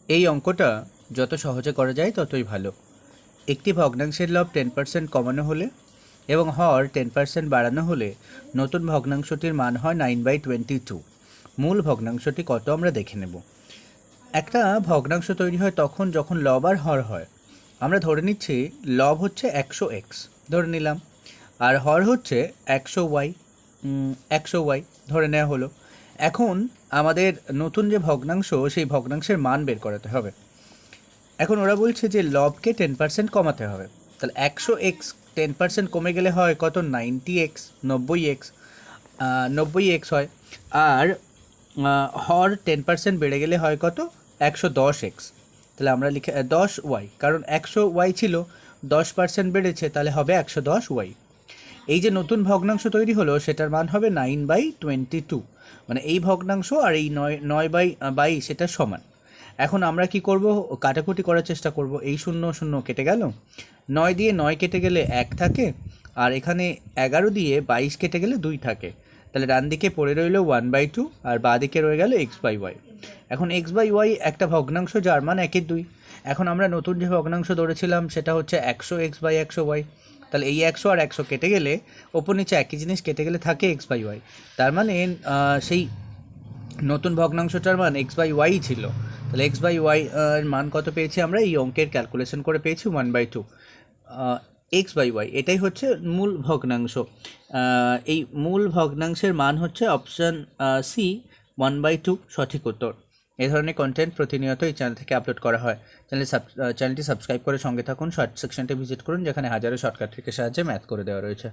এই অঙ্কটা যত সহজে করা যায় ততই ভালো। একটি ভগ্নাংশের লব 10% কমানো হলে এবং হর 10% বাড়ানো হলে নতুন ভগ্নাংশটির মান হয় 9/22। মূল ভগ্নাংশটি কত আমরা দেখে নেব। একটা ভগ্নাংশ তৈরি হয় তখন যখন লব আর হর হয়। আমরা ধরে নিচ্ছি লব হচ্ছে 100x ধরে নিলাম, আর হর হচ্ছে 100y 100y ধরে নেওয়া হলো। এখন আমাদের নতুন যে ভগ্নাংশ সেই ভগ্নাংশের মান বের করাতে হবে। এখন ওরা বলছে যে লবকে 10% কমাতে হবে, তাহলে 100x 10% কমে গেলে হয় কত, 90x 90x 90x হয়। আর হর 10% বেড়ে গেলে হয় কত, 110x। তাহলে আমরা লিখে 10y, কারণ 100y ছিল, 10% বেড়েছে, তাহলে হবে 110y। এই যে নতুন ভগ্নাংশ তৈরি হলো সেটার মান হবে 9/22, মানে এই ভগ্নাংশ আর এই 9/22 সেটা সমান। এখন আমরা কি করব, কাটাকুটি করার চেষ্টা করব। এই 0 0 কেটে গেল, 9 দিয়ে 9 কেটে গেলে 1 থাকে, আর এখানে 11 দিয়ে 22 কেটে গেলে 2 থাকে। তাহলে ডান দিকে পড়ে রইল 1/2 আর বাঁ দিকে রয়ে গেল x/y। এখন x/y একটা ভগ্নাংশ যার মান 1/2। এখন আমরা নতুন যে ভগ্নাংশ ধরেছিলাম সেটা হচ্ছে 100x/100y। তাহলে এই 100 আর 100 কেটে গেলে ওপর নিচে একই জিনিস কেটে গেলে থাকে x/y। তার মানে সেই নতুন ভগ্নাংশটার মান x/y ছিল। তাহলে x/y এর মান কত পেয়েছি আমরা, এই অঙ্কের ক্যালকুলেশন করে পেয়েছি 1/2 x/y। এটাই হচ্ছে মূল ভগ্নাংশ। এই মূল ভগ্নাংশের মান হচ্ছে অপশান সি 1/2 সঠিক উত্তর। এই ধরনের কন্টেন্ট প্রতিনিয়ত এই চ্যানেল থেকে আপলোড করা হয়। চ্যানেলটি সাবস্ক্রাইব করে সঙ্গে থাকুন। শর্ট সেকশনটা ভিজিট করুন, যেখানে হাজারো শর্টকাট ট্রিকের সাহায্যে ম্যাথ করে দেওয়া রয়েছে।